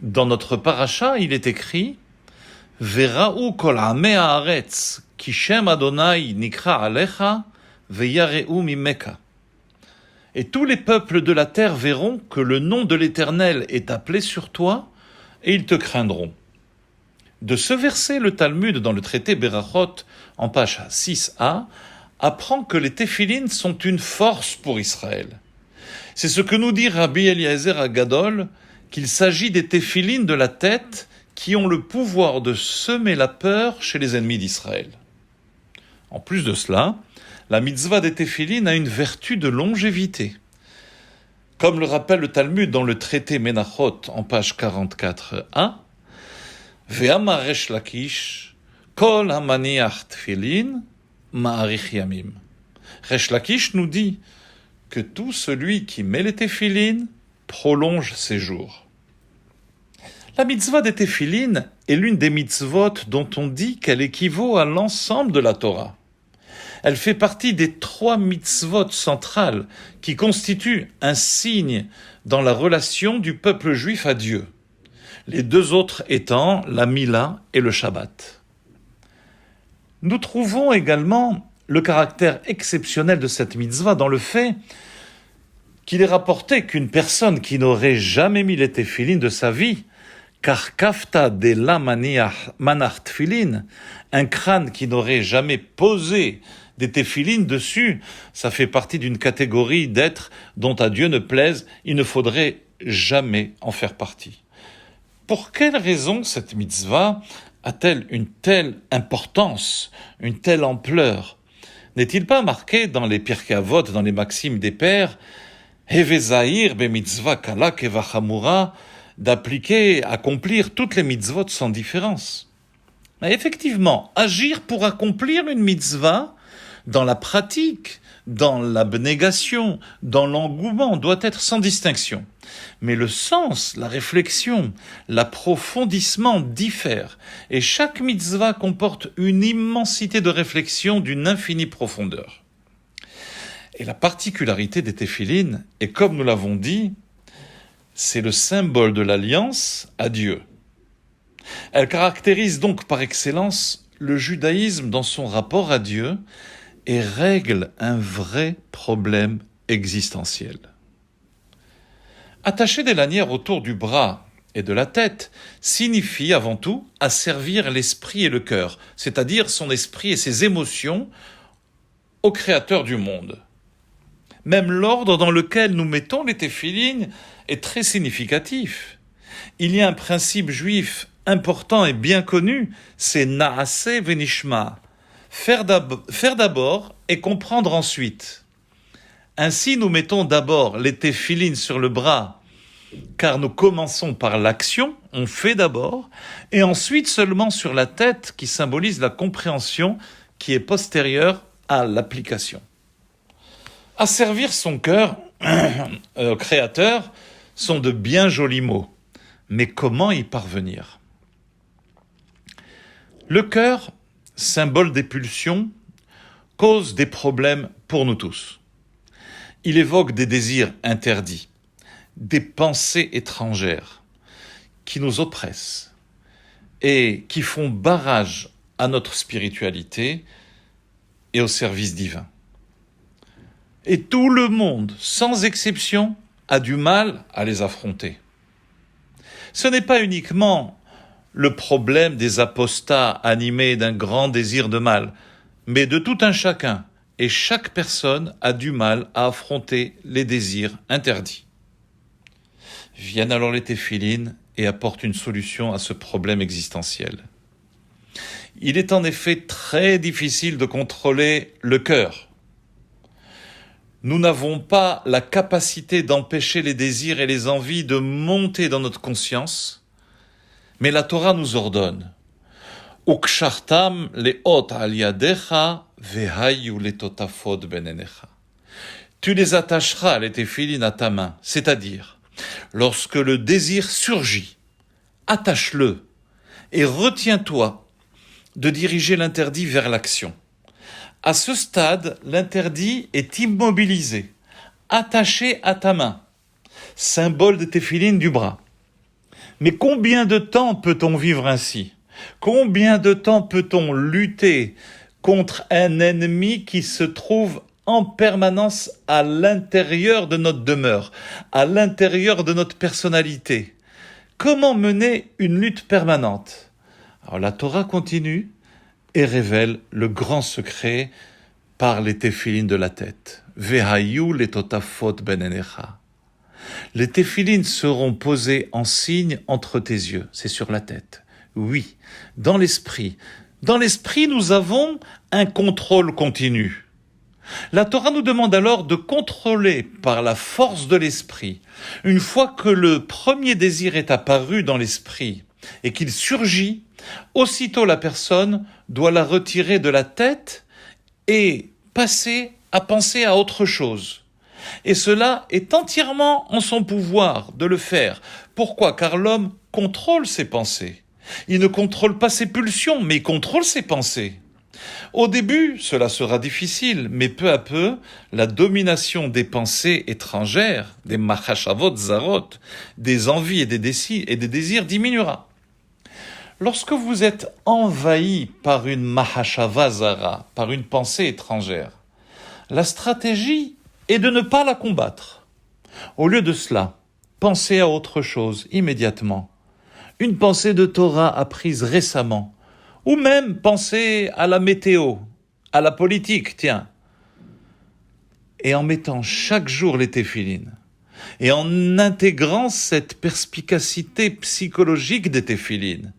Dans notre paracha, il est écrit Vera'u kol amei haaretz ki shem Adonai nikra alecha veyare'u mimeka. Et tous les peuples de la terre verront que le nom de l'Éternel est appelé sur toi, et ils te craindront. De ce verset, le Talmud, dans le traité Berachot, en page 6a, apprend que les téphilines sont une force pour Israël. C'est ce que nous dit Rabbi Eliezer Agadol, qu'il s'agit des téphilines de la tête qui ont le pouvoir de semer la peur chez les ennemis d'Israël. En plus de cela, la mitzvah des téphilines a une vertu de longévité. Comme le rappelle le Talmud dans le traité Menachot en page 44a, Ve'amar Resh Lakish, kol hamaniach tefilin ma'arich yamim. Resh Lakish nous dit que tout celui qui met les téphilines prolonge ses jours. La mitzvah des téphilines est l'une des mitzvot dont on dit qu'elle équivaut à l'ensemble de la Torah. Elle fait partie des 3 mitzvot centrales qui constituent un signe dans la relation du peuple juif à Dieu. Les 2 autres étant la Mila et le Shabbat. Nous trouvons également le caractère exceptionnel de cette mitzvah dans le fait qu'il est rapporté qu'une personne qui n'aurait jamais mis les téphilines de sa vie, car kafta de la manach tefilin, un crâne qui n'aurait jamais posé des téphilines dessus, ça fait partie d'une catégorie d'êtres dont à Dieu ne plaise, il ne faudrait jamais en faire partie. Pour quelle raison cette mitzvah a-t-elle une telle importance, une telle ampleur? N'est-il pas marqué dans les Pirkei Avot, dans les maximes des pères, Heve zahir be mitzvah kala kevachamura, d'appliquer, accomplir toutes les mitzvot sans différence? Mais effectivement, agir pour accomplir une mitzvah, dans la pratique, dans l'abnégation, dans l'engouement, doit être sans distinction. Mais le sens, la réflexion, l'approfondissement diffèrent, et chaque mitzvah comporte une immensité de réflexion d'une infinie profondeur. Et la particularité des téphilines, et comme nous l'avons dit, c'est le symbole de l'alliance à Dieu. Elle caractérise donc par excellence le judaïsme dans son rapport à Dieu et règle un vrai problème existentiel. Attacher des lanières autour du bras et de la tête signifie avant tout asservir l'esprit et le cœur, c'est-à-dire son esprit et ses émotions au Créateur du monde. Même l'ordre dans lequel nous mettons les téphilines est très significatif. Il y a un principe juif important et bien connu, c'est Naaseh venishma, faire d'abord et comprendre ensuite. Ainsi, nous mettons d'abord les téphilines sur le bras, car nous commençons par l'action, on fait d'abord, et ensuite seulement sur la tête qui symbolise la compréhension qui est postérieure à l'application. Asservir son cœur au Créateur sont de bien jolis mots, mais comment y parvenir? Le cœur, symbole des pulsions, cause des problèmes pour nous tous. Il évoque des désirs interdits, des pensées étrangères qui nous oppressent et qui font barrage à notre spiritualité et au service divin. Et tout le monde, sans exception, a du mal à les affronter. Ce n'est pas uniquement le problème des apostats animés d'un grand désir de mal, mais de tout un chacun, et chaque personne a du mal à affronter les désirs interdits. Viennent alors les téphilines et apportent une solution à ce problème existentiel. Il est en effet très difficile de contrôler le cœur. Nous n'avons pas la capacité d'empêcher les désirs et les envies de monter dans notre conscience, mais la Torah nous ordonne Ukshartam leot al yadecha vehayu letotafot benenecha. Tu les attacheras, les téphilines, à ta main, c'est-à-dire, lorsque le désir surgit, attache-le et retiens-toi de diriger l'interdit vers l'action. À ce stade, l'interdit est immobilisé, attaché à ta main, symbole des téphilines du bras. Mais combien de temps peut-on vivre ainsi? Combien de temps peut-on lutter contre un ennemi qui se trouve en permanence à l'intérieur de notre demeure, à l'intérieur de notre personnalité? Comment mener une lutte permanente? Alors la Torah continue et révèle le grand secret par les téphilines de la tête. Vehayu les totafot benenecha. Les téphilines seront posées en signe entre tes yeux, c'est sur la tête. Oui, dans l'esprit. Dans l'esprit, nous avons un contrôle continu. La Torah nous demande alors de contrôler par la force de l'esprit. Une fois que le premier désir est apparu dans l'esprit et qu'il surgit, aussitôt la personne doit la retirer de la tête et passer à penser à autre chose. Et cela est entièrement en son pouvoir de le faire. Pourquoi? Car l'homme contrôle ses pensées. Il ne contrôle pas ses pulsions, mais il contrôle ses pensées. Au début, cela sera difficile, mais peu à peu, la domination des pensées étrangères, des machashavot zarot, des envies et des désirs diminuera. Lorsque vous êtes envahi par une mahashava zara, par une pensée étrangère, la stratégie est de ne pas la combattre. Au lieu de cela, pensez à autre chose immédiatement. Une pensée de Torah apprise récemment, ou même pensez à la météo, à la politique, tiens. Et en mettant chaque jour les téphilines, et en intégrant cette perspicacité psychologique des téphilines,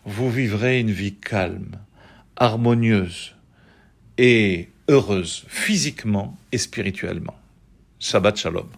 vous vivrez une vie calme, harmonieuse et heureuse, physiquement et spirituellement. Shabbat Shalom.